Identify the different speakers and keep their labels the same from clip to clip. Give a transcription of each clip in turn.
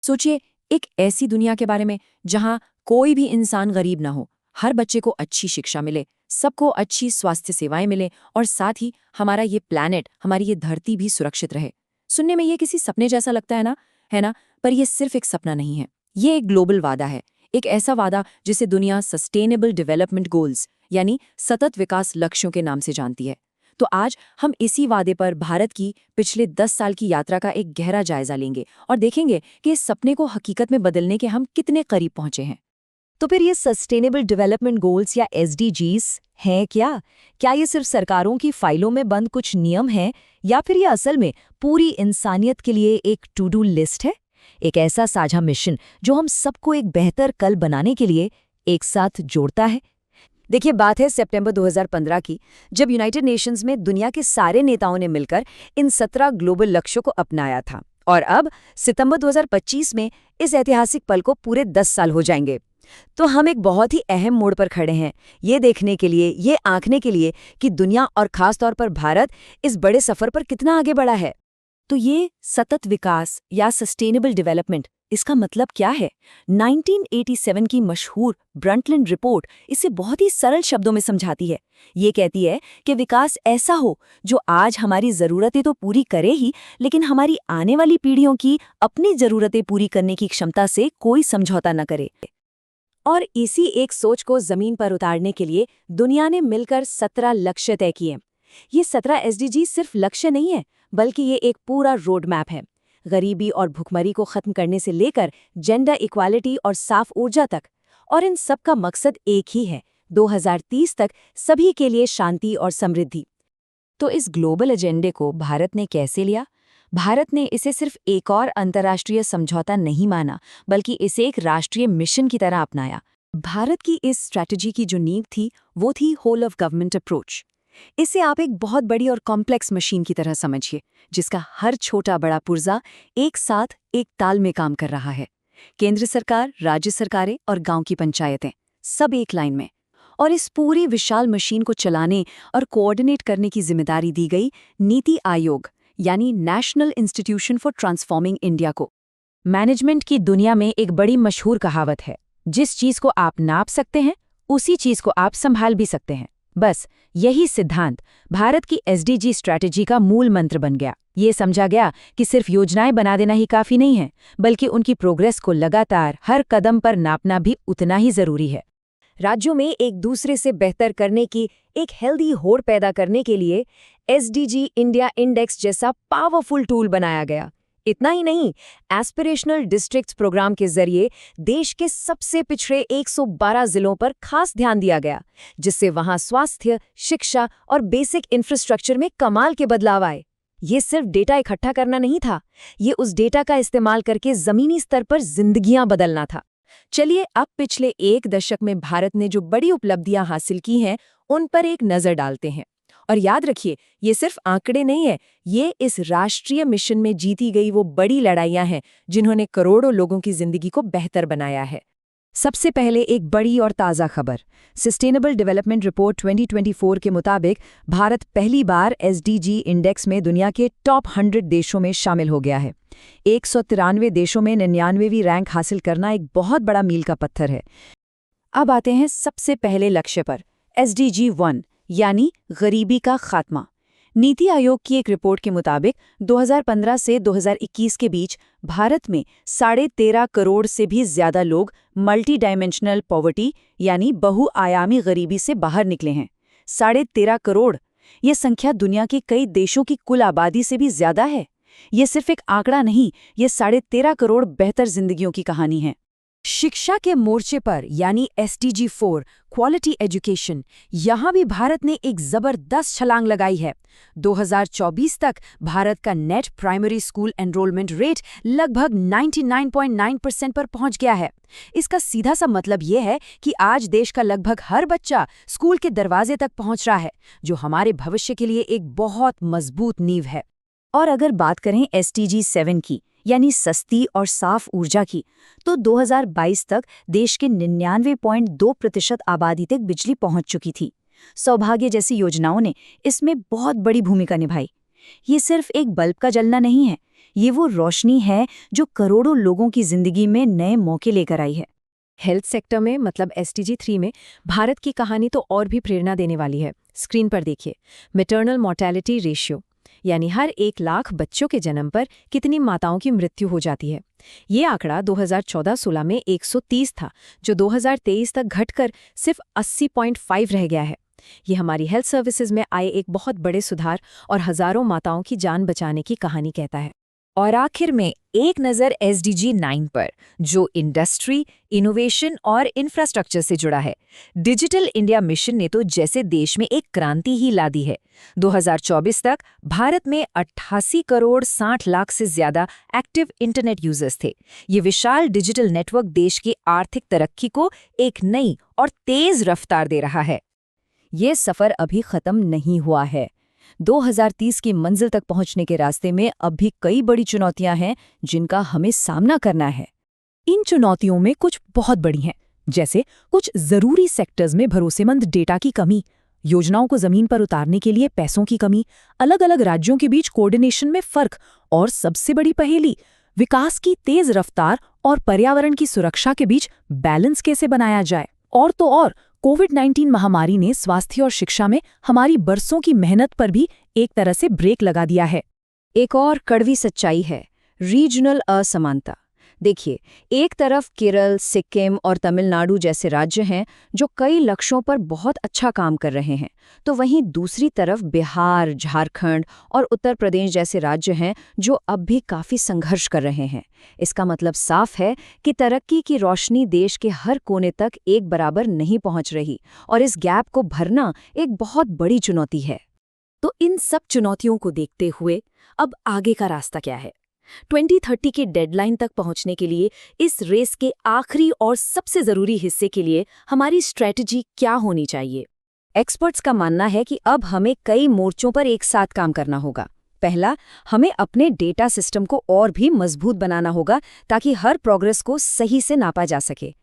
Speaker 1: सोचिए, एक ऐसी दुनिया के बारे में जहां कोई भी इंसान गरीब ना हो, हर बच्चे को अच्छी शिक्षा मिले, सबको अच्छी स्वास्थ्य सेवाएं मिले और साथ ही हमारा ये प्लैनेट, हमारी ये धरती भी सुरक्षित रहे। सुनने में ये किसी सपने जैसा लगता है ना? है ना? पर ये सिर्फ एक सपना नहीं है। ये एक ग्लोबल वादा है। एक ऐसा वादा जिसे दुनिया सस्टेनेबल डेवलपमेंट गोल्स यानी सतत विकास लक्ष्यों के नाम से जानती है। तो आज हम इसी वादे पर भारत की पिछले 10 साल की यात्रा का एक गहरा जायजा लेंगे और देखेंगे कि इस सपने को हकीकत में बदलने के हम कितने करीब पहुंचे हैं।
Speaker 2: तो फिर ये सस्टेनेबल डेवलपमेंट गोल्स या एसडीजीज हैं क्या? क्या ये सिर्फ सरकारों की फाइलों में बंद कुछ नियम हैं या फिर ये असल में पूरी इंसानियत के लिए एक टू डू लिस्ट है? एक ऐसा साझा मिशन जो हम सबको एक बेहतर कल बनाने के लिए एक साथ जोड़ता है। देखिए, बात है सितंबर 2015 की, जब यूनाइटेड नेशंस में दुनिया के सारे नेताओं ने मिलकर इन 17 ग्लोबल लक्ष्यों को अपनाया था। और अब सितंबर 2025 में इस ऐतिहासिक पल को पूरे 10 साल हो जाएंगे। तो हम एक बहुत ही अहम मोड़ पर खड़े हैं, ये देखने के लिए, ये आंकने के लिए कि दुनिया और खास तौर पर भारत इस बड़े सफर पर कितना आगे बढ़ा है।
Speaker 1: तो ये सतत विकास या सस्टेनेबल डेवलपमेंट, इसका मतलब क्या है? 1987 की मशहूर ब्रंटलैंड रिपोर्ट इसे बहुत ही सरल शब्दों में समझाती है। ये कहती है कि विकास ऐसा हो जो आज हमारी ज़रूरतें तो पूरी करे ही, लेकिन हमारी आने वाली पीढ़ियों की अपनी ज़रूरतें पूरी करने की क्षमता से कोई समझौता न करे। और इसी एक सोच को ज़मीन पर उतारने के लिए दुनिया ने मिलकर 17 लक्ष्य तय किए। ये 17 एसडीजी सिर्फ लक्ष्य नहीं है, बल्कि ये एक पूरा रोड मैप है। गरीबी और भुखमरी को खत्म करने से लेकर जेंडर इक्वालिटी और साफ ऊर्जा तक। और इन सब का मकसद एक ही है, 2030 तक सभी के लिए शांति और समृद्धि। तो इस ग्लोबल एजेंडे को भारत ने कैसे लिया? भारत ने इसे सिर्फ एक और अंतर्राष्ट्रीय समझौता नहीं माना, बल्कि इसे एक राष्ट्रीय मिशन की तरह अपनाया। भारत की इस स्ट्रैटेजी की जो नींव थी, वो थी होल ऑफ गवर्नमेंट अप्रोच। इसे आप एक बहुत बड़ी और कॉम्प्लेक्स मशीन की तरह समझिए, जिसका हर छोटा बड़ा पुर्जा एक साथ एक ताल में काम कर रहा है। केंद्र सरकार, राज्य सरकारें और गांव की पंचायतें, सब एक लाइन में। और इस पूरी विशाल मशीन को चलाने और कोऑर्डिनेट करने की जिम्मेदारी दी गई नीति आयोग यानी national institution for transforming India को। मैनेजमेंट की दुनिया में एक बड़ी मशहूर कहावत है, जिस चीज को आप नाप सकते हैं, उसी चीज को आप संभाल भी सकते हैं। बस यही सिद्धांत भारत की एसडीजी स्ट्रैटेजी का मूल मंत्र बन गया। ये समझा गया कि सिर्फ योजनाएं बना देना ही काफी नहीं है, बल्कि उनकी प्रोग्रेस को लगातार हर कदम पर नापना भी उतना ही जरूरी है। राज्यों में एक दूसरे से बेहतर करने की एक हेल्दी होड़ पैदा करने के लिए एसडीजी इंडिया इंडेक्स जैसा पावरफुल टूल बनाया गया। इतना ही नहीं, एस्पिरेशनल डिस्ट्रिक्ट्स प्रोग्राम के जरिए देश के सबसे पिछड़े 112 जिलों पर खास ध्यान दिया गया, जिससे वहां स्वास्थ्य, शिक्षा और बेसिक इंफ्रास्ट्रक्चर में कमाल के बदलाव आए। ये सिर्फ डेटा इकट्ठा करना नहीं था, ये उस डेटा का इस्तेमाल करके जमीनी स्तर पर जिंदगियां बदलना था। चलिए अब पिछले एक दशक में भारत ने जो बड़ी उपलब्धियां हासिल की हैं, उन पर एक नजर डालते हैं। और याद रखिए, ये सिर्फ आंकड़े नहीं है, ये इस राष्ट्रीय मिशन में जीती गई वो बड़ी लड़ाइयां हैं जिन्होंने करोड़ों लोगों की जिंदगी को बेहतर बनाया है। सबसे पहले एक बड़ी और ताज़ा खबर। सस्टेनेबल डेवलपमेंट रिपोर्ट 2024 के मुताबिक भारत पहली बार एसडीजी इंडेक्स में दुनिया के टॉप 100 देशों में शामिल हो गया है। 193 देशों में 99वीं रैंक हासिल करना एक बहुत बड़ा मील का पत्थर है। अब आते हैं सबसे पहले लक्ष्य पर, एसडीजी 1 यानी गरीबी का खात्मा। नीति आयोग की एक रिपोर्ट के मुताबिक 2015 से 2021 के बीच भारत में 13.5 करोड़ से भी ज्यादा लोग मल्टी डायमेंशनल पॉवर्टी यानी बहुआयामी गरीबी से बाहर निकले हैं। 13.5 करोड़, ये संख्या दुनिया के कई देशों की कुल आबादी से भी ज्यादा है। ये सिर्फ एक आंकड़ा नहीं, ये 13.5 करोड़ बेहतर जिंदगियों की कहानी है। शिक्षा के मोर्चे पर यानी एसडीजी 4 क्वालिटी एजुकेशन, यहाँ भी भारत ने एक जबरदस्त छलांग लगाई है। 2024 तक भारत का net primary school enrolment rate लगभग 99.9% पर पहुंच गया है। इसका सीधा सा मतलब ये है कि आज देश का लगभग हर बच्चा स्कूल के दरवाजे तक पहुंच रहा है, जो हमारे भविष्य के लिए एक बहुत मजबूत नींव है। और अगर बात करें एसडीजी 7 की यानी सस्ती और साफ ऊर्जा की, तो 2022 तक देश के 99.2% आबादी तक बिजली पहुंच चुकी थी। सौभाग्य जैसी योजनाओं ने इसमें बहुत बड़ी भूमिका निभाई। ये सिर्फ एक बल्ब का जलना नहीं है, ये वो रोशनी है जो करोड़ों लोगों की जिंदगी में नए मौके लेकर आई है।
Speaker 2: हेल्थ सेक्टर में मतलब SDG 3 में भारत की कहानी तो और भी प्रेरणा देने वाली है। स्क्रीन पर देखिए, मैटरनल मोर्टेलिटी रेशियो, यानी हर 1 लाख बच्चों के जन्म पर कितनी माताओं की मृत्यु हो जाती है। ये आंकड़ा 2014-16 में 130 था, जो 2023 तक घटकर सिर्फ 80.5 रह गया है। ये हमारी हेल्थ सर्विसेज में आए एक बहुत बड़े सुधार और हजारों माताओं की जान बचाने की कहानी कहता है। और आखिर में एक नज़र SDG 9 पर, जो इंडस्ट्री, इनोवेशन और इंफ्रास्ट्रक्चर से जुड़ा है। डिजिटल इंडिया मिशन ने तो जैसे देश में एक क्रांति ही ला दी है। 2024 तक भारत में 88 करोड़ 60 लाख से ज्यादा एक्टिव इंटरनेट यूजर्स थे। ये विशाल डिजिटल नेटवर्क देश की आर्थिक तरक्की को एक नई और तेज रफ्तार दे रहा है।
Speaker 1: ये सफर अभी खत्म नहीं हुआ है। 2030 की मंजिल तक पहुंचने के रास्ते में अब भी कई बड़ी चुनौतियां हैं जिनका हमें सामना करना है। इन चुनौतियों में कुछ बहुत बड़ी हैं, जैसे कुछ जरूरी सेक्टर्स में भरोसेमंद डेटा की कमी, योजनाओं को जमीन पर उतारने के लिए पैसों की कमी, अलग अलग राज्यों के बीच कोऑर्डिनेशन में फर्क, और सबसे बड़ी पहेली, विकास की तेज रफ्तार और पर्यावरण की सुरक्षा के बीच बैलेंस कैसे बनाया जाए। और तो और कोविड-19 महामारी ने स्वास्थ्य और शिक्षा में हमारी बरसों की मेहनत पर भी एक तरह से ब्रेक लगा दिया है।
Speaker 2: एक और कड़वी सच्चाई है, रीजनल असमानता। देखिए, एक तरफ केरल, सिक्किम और तमिलनाडु जैसे राज्य हैं जो कई लक्ष्यों पर बहुत अच्छा काम कर रहे हैं, तो वहीं दूसरी तरफ बिहार, झारखंड और उत्तर प्रदेश जैसे राज्य हैं जो अब भी काफ़ी संघर्ष कर रहे हैं। इसका मतलब साफ है कि तरक्की की रोशनी देश के हर कोने तक एक बराबर नहीं पहुंच रही, और इस गैप को भरना एक बहुत बड़ी चुनौती है।
Speaker 1: तो इन सब चुनौतियों को देखते हुए अब आगे का रास्ता क्या है? 2030 की डेडलाइन तक पहुंचने के लिए इस रेस के आखिरी और सबसे जरूरी हिस्से के लिए हमारी स्ट्रेटजी क्या होनी चाहिए?
Speaker 2: एक्सपर्ट्स का मानना है कि अब हमें कई मोर्चों पर एक साथ काम करना होगा। पहला, हमें अपने डेटा सिस्टम को और भी मजबूत बनाना होगा ताकि हर प्रोग्रेस को सही से नापा जा सके।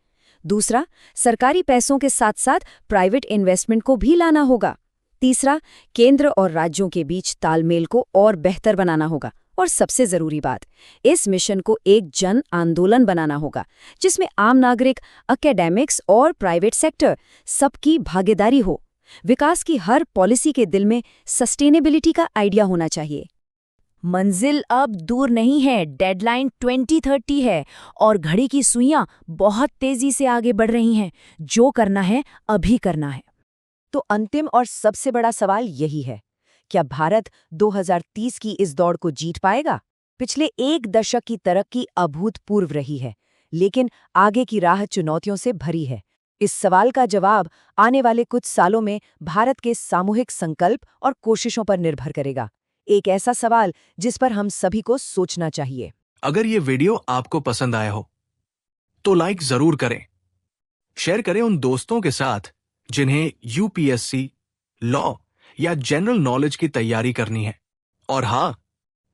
Speaker 2: दूसरा, सरकारी पैसों के साथ साथ प्राइवेट इन्वेस्टमेंट को भी लाना होगा। तीसरा, केंद्र और राज्यों के बीच तालमेल को और बेहतर बनाना होगा। और सबसे जरूरी बात, इस मिशन को एक जन आंदोलन बनाना होगा जिसमें आम नागरिक, एकेडमिक्स और प्राइवेट सेक्टर सबकी भागीदारी हो। विकास की हर पॉलिसी के दिल में सस्टेनेबिलिटी का आइडिया होना चाहिए।
Speaker 1: मंजिल अब दूर नहीं है, डेडलाइन 2030 है और घड़ी की सुइयां बहुत तेजी से आगे बढ़ रही हैं। जो करना है अभी करना है।
Speaker 2: तो अंतिम और सबसे बड़ा सवाल यही है, क्या भारत 2030 की इस दौड़ को जीत पाएगा? पिछले एक दशक की तरक्की अभूतपूर्व रही है, लेकिन आगे की राह चुनौतियों से भरी है। इस सवाल का जवाब आने वाले कुछ सालों में भारत के सामूहिक संकल्प और कोशिशों पर निर्भर करेगा। एक ऐसा सवाल जिस पर हम सभी को सोचना चाहिए।
Speaker 3: अगर ये वीडियो आपको पसंद आया हो तो लाइक जरूर करें, शेयर करें उन दोस्तों के साथ जिन्हें UPSC, लॉ या जनरल नॉलेज की तैयारी करनी है। और हाँ,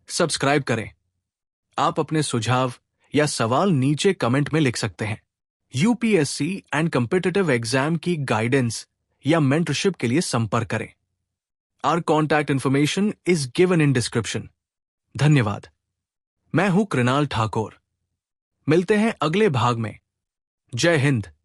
Speaker 3: सब्सक्राइब करें। आप अपने सुझाव या सवाल नीचे कमेंट में लिख सकते हैं। UPSC एंड कॉम्पिटिटिव एग्जाम की गाइडेंस या मेंटरशिप के लिए संपर्क करें। Our contact information is given in description. धन्यवाद। मैं हूं कृणाल ठाकुर। मिलते हैं अगले भाग में। जय हिंद।